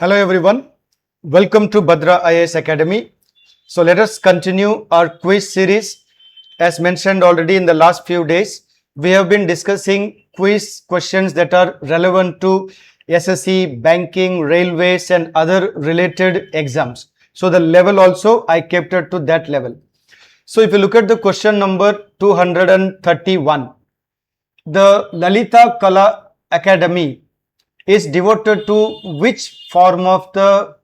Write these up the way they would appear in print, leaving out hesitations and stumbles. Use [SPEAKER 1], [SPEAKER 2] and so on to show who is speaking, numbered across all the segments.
[SPEAKER 1] Hello everyone, welcome to Bhadra IAS Academy. So let us continue our quiz series. As mentioned already in the last few days, we have been discussing quiz questions that are relevant to SSC, banking, railways and other related exams. So the level also I kept it to that level. So if you look at the question number 231, the Lalita Kala Academy is devoted to which form of the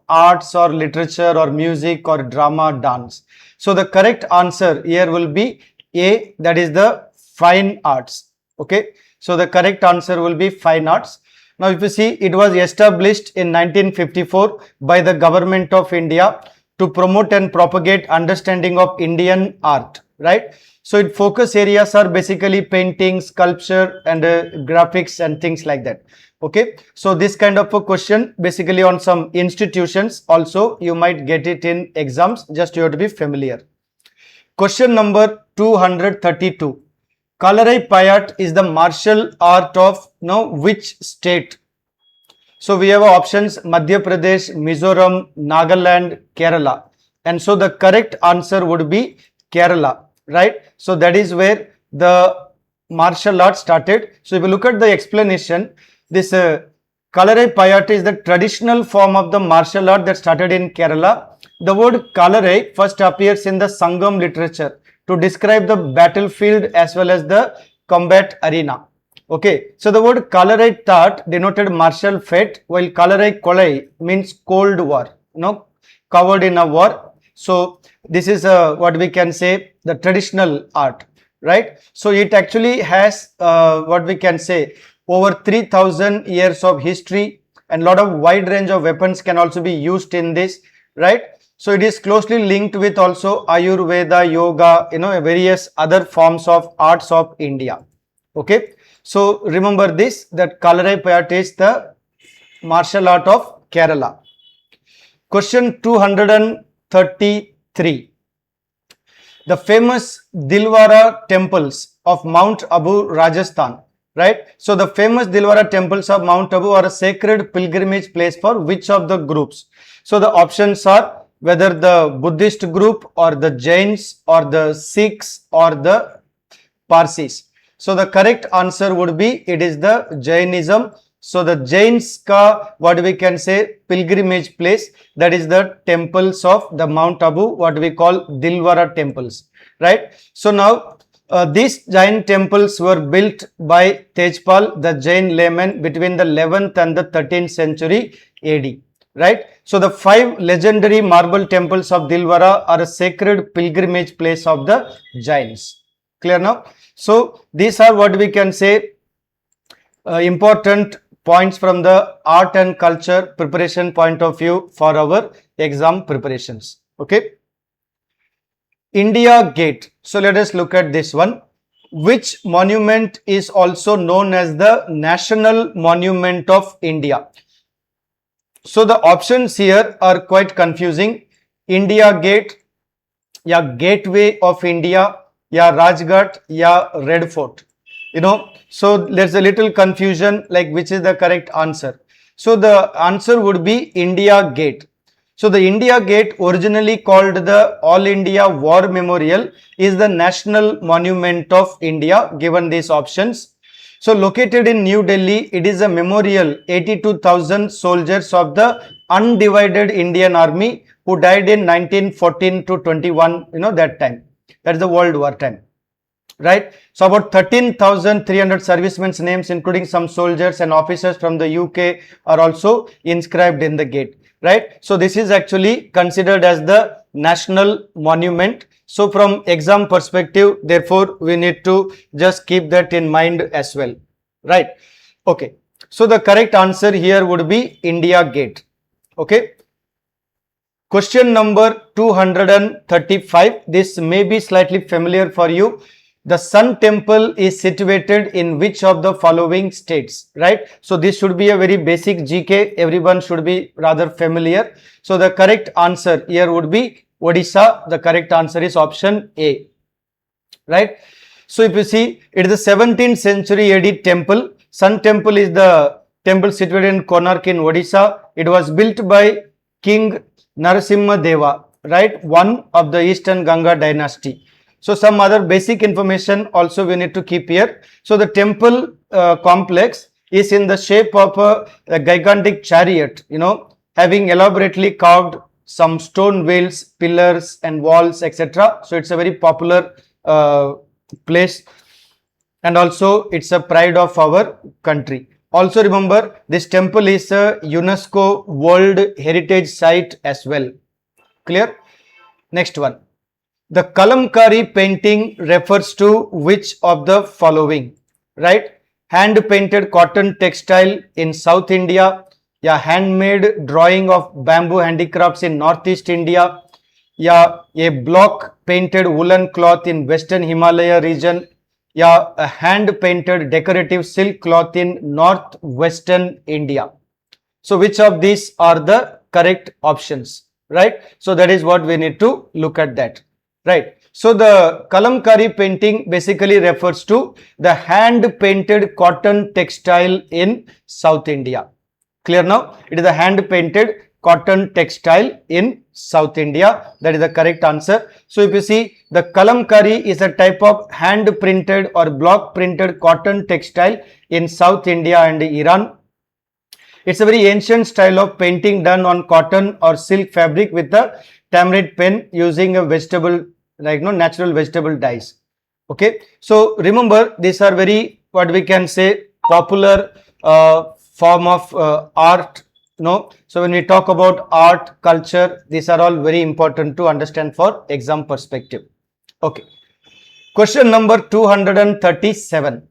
[SPEAKER 1] arts or literature or music or drama, dance. So the correct answer here will be A, that is the fine arts. Okay, so the correct answer will be fine arts. Now if you see, it was established in 1954 by the government of India to promote and propagate understanding of Indian art, right? So its focus areas are basically painting, sculpture and graphics and things like that. Okay, so this kind of a question basically on some institutions also you might get it in exams, just you have to be familiar. Question number 232. 𝗨𝗦𝗦𝗖 is the martial art of which state? So we have options Madhya Pradesh, Mizoram, Nagaland, Kerala, and so the correct answer would be Kerala, right? So that is where the martial art started. So if you look at the explanation, this 𝗨𝗦𝗦𝗖 is the traditional form of the martial art that started in Kerala. The word 𝗨𝗦 first appears in the Sangam literature to describe the battlefield as well as the combat arena. Okay, so the word 𝗨𝗦𝗦𝗏 denoted martial fate, while 𝗨𝗨𝗦𝗀𝗡 means cold war, covered in a war. So this is what we can say the traditional art, right? So it actually has what we can say over 3000 years of history, and lot of wide range of weapons can also be used in this, right? So it is closely linked with also Ayurveda, yoga, various other forms of arts of India. Okay, so remember this, that 𝗨𝗦𝗦𝗏 is the martial art of Kerala. Question 233. The famous Dilwara temples of Mount Abu, Rajasthan, right? So the famous Dilwara temples of Mount Abu are a sacred pilgrimage place for which of the groups? So the options are whether the Buddhist group or the Jains or the Sikhs or the Parsis. So the correct answer would be it is the Jainism. So the Jains ka what we can say pilgrimage place, that is the temples of the Mount Abu, what we call Dilwara temples, right? So now these Jain temples were built by Tejpal, the Jain layman, between the 11th and the 13th century AD, right? So the 5 legendary marble temples of Dilwara are a sacred pilgrimage place of the Jains. Clear now? So these are what we can say important points from the art and culture preparation point of view for our exam preparations. Okay. India Gate. So let us look at this one. Which monument is also known as the National Monument of India? So the options here are quite confusing. India Gate, ya Gateway of India, ya Rajghat, ya Red Fort. So there's a little confusion like which is the correct answer. So the answer would be India Gate. So the India Gate, originally called the All India War Memorial, is the National Monument of India, given these options. So located in New Delhi, it is a memorial 82,000 soldiers of the undivided Indian Army who died in 1914 to 21, that time. That is the World War time, right? So about 13,300 servicemen's names, including some soldiers and officers from the UK, are also inscribed in the gate, right? So this is actually considered as the national monument. So from exam perspective, therefore we need to just keep that in mind as well, right? Okay, so the correct answer here would be India Gate. Okay. Question number 235. This may be slightly familiar for you. The Sun Temple is situated in which of the following states, right? So this should be a very basic GK. Everyone should be rather familiar. So the correct answer here would be Odisha. The correct answer is option A, right? So if you see, it is the 17th century AD temple. Sun Temple is the temple situated in Konark in Odisha. It was built by King 𝗕𝗏𝗻𝗔, right? One of the Eastern Ganga dynasty. So some other basic information also we need to keep here. So the temple complex is in the shape of a gigantic chariot, having elaborately carved some stone wheels, pillars and walls, etc. So it's a very popular place, and also it's a pride of our country. Also remember, this temple is a UNESCO World Heritage Site as well. Clear? Next one. The 𝗨𝗏𝗏𝗧 painting refers to which of the following? Right? Hand painted cotton textile in South India, या handmade drawing of bamboo handicrafts in Northeast India, या a block painted woolen cloth in Western Himalaya region, या a hand painted decorative silk cloth in Northwestern India. So which of these are the correct options, right? So that is what we need to look at that, right? So the 𝗨𝗏𝗏𝗧 painting basically refers to the hand painted cotton textile in South India. Clear now? It is the hand painted cotton textile in South India. That is the correct answer. So if you see, the 𝗨𝗏𝗏𝗧 is a type of hand printed or block printed cotton textile in South India and Iran. It's a very ancient style of painting done on cotton or silk fabric with a tamarind pen using a vegetable, natural vegetable dyes. Okay. So remember, these are very, what we can say, popular form of art. So when we talk about art, culture, these are all very important to understand for exam perspective. Okay. Question number 237.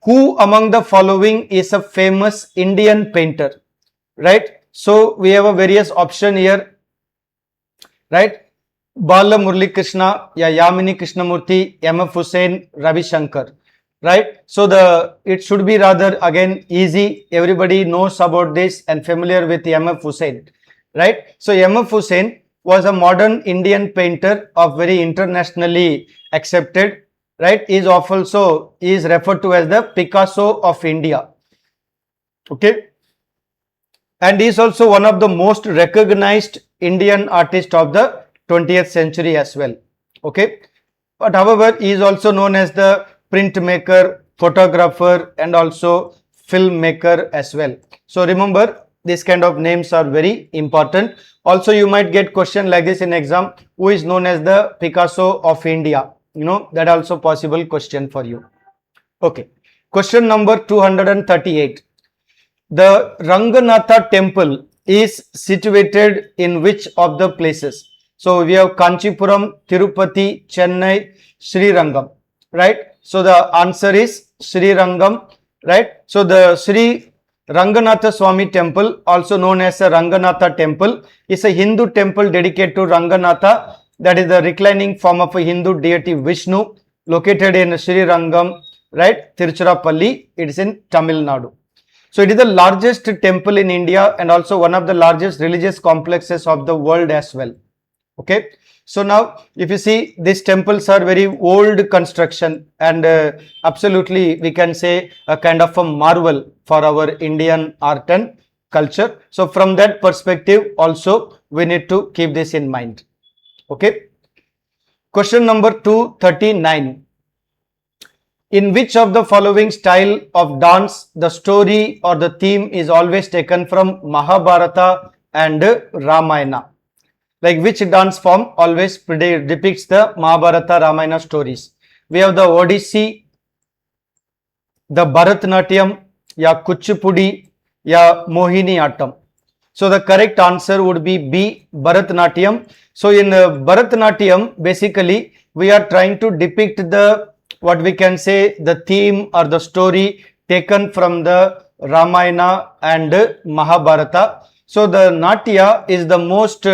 [SPEAKER 1] Who among the following is a famous Indian painter? Right? So we have a various option here. Right? Bala Murali Krishna, ya Yamini Krishnamurti, M.F. Hussain, Ravi Shankar. Right? So it should be rather again easy. Everybody knows about this and familiar with M.F. Hussain. Right? So M.F. Hussain was a modern Indian painter of very internationally accepted. Right? He is referred to as the Picasso of India. Okay? And he is also one of the most recognized Indian artists of the 20th century as well. Okay? But however, he is also known as the printmaker, photographer and also filmmaker as well. So remember, these kind of names are very important. Also, you might get question like this in exam. Who is known as the Picasso of India? That also possible question for you. Okay. Question number 238. The Ranganatha temple is situated in which of the places? So we have Kanchipuram, Tirupati, Chennai, Srirangam, right? So the answer is Srirangam, right? So the Sri Ranganatha Swami temple, also known as a Ranganatha temple, is a Hindu temple dedicated to Ranganatha, that is the reclining form of a Hindu deity Vishnu, located in Srirangam, right? Tiruchirappalli, it is in Tamil Nadu. So it is the largest temple in India and also one of the largest religious complexes of the world as well. Okay. So now if you see, these temples are very old construction and absolutely we can say a kind of a marvel for our Indian art and culture. So from that perspective also we need to keep this in mind. Okay. Question number 239. In which of the following style of dance the story or the theme is always taken from Mahabharata and Ramayana? Like which dance form always depicts the Mahabharata Ramayana stories? We have the Odissi, the Bharatanatyam, ya Kuchipudi, ya Mohiniyattam. So the correct answer would be B, Bharatanatyam. So in Bharatanatyam, basically we are trying to depict the, what we can say, the theme or the story taken from the Ramayana and Mahabharata. So the Natya is the most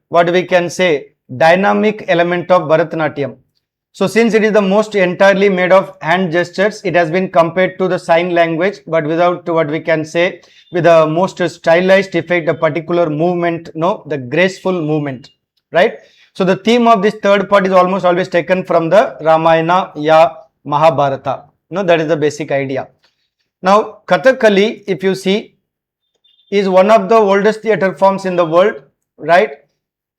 [SPEAKER 1] what we can say dynamic element of Bharatanatyam. So since it is the most entirely made of hand gestures, it has been compared to the sign language, but without what we can say with a most stylized effect, a particular movement, the graceful movement, right? So the theme of this third part is almost always taken from the Ramayana ya Mahabharata. That is the basic idea. Now Kathakali, if you see, is one of the oldest theatre forms in the world, right?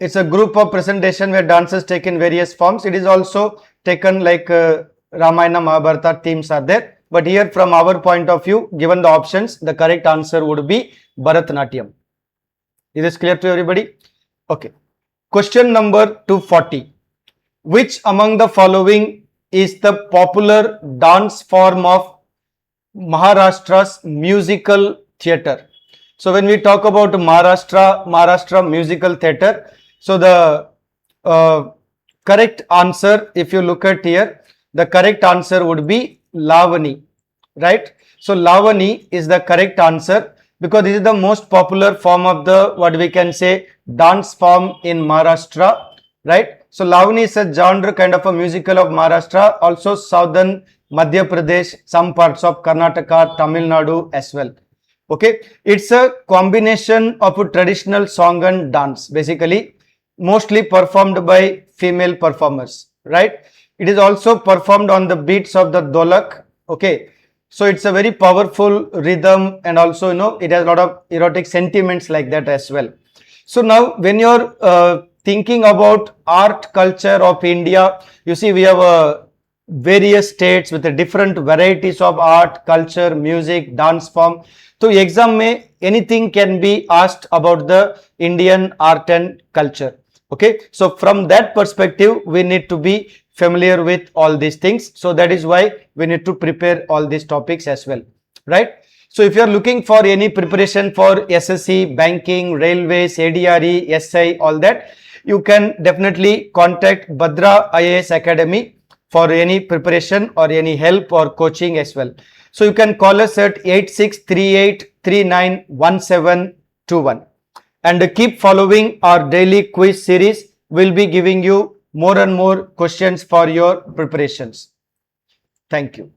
[SPEAKER 1] It's a group of presentation where dancers take in various forms. It is also taken like Ramayana, Mahabharata themes are there. But here from our point of view, given the options, the correct answer would be Bharatanatyam. Is this clear to everybody? Okay. Question number 240. Which among the following is the popular dance form of Maharashtra's musical theatre? So when we talk about Maharashtra musical theatre, so the correct answer, if you look at here, the correct answer would be Lavani, right? So Lavani is the correct answer because this is the most popular form of the, what we can say, dance form in Maharashtra, right? So Lavani is a genre kind of a musical of Maharashtra, also southern Madhya Pradesh, some parts of Karnataka, Tamil Nadu as well. Okay, it's a combination of a traditional song and dance, basically mostly performed by female performers, right? It is also performed on the beats of the dholak. Okay, so it's a very powerful rhythm, and also, you know, it has a lot of erotic sentiments like that as well. So now when you're thinking about art culture of India, you see we have various states with the different varieties of art, culture, music, dance form. So exam mein anything can be asked about the Indian art and culture. Okay, so from that perspective, we need to be familiar with all these things. So that is why we need to prepare all these topics as well, right? So if you are looking for any preparation for SSC, banking, railways, ADRE, SI, all that, you can definitely contact Bhadra IAS Academy for any preparation or any help or coaching as well. So you can call us at 8638391721 and keep following our daily quiz series. We'll be giving you more and more questions for your preparations. Thank you.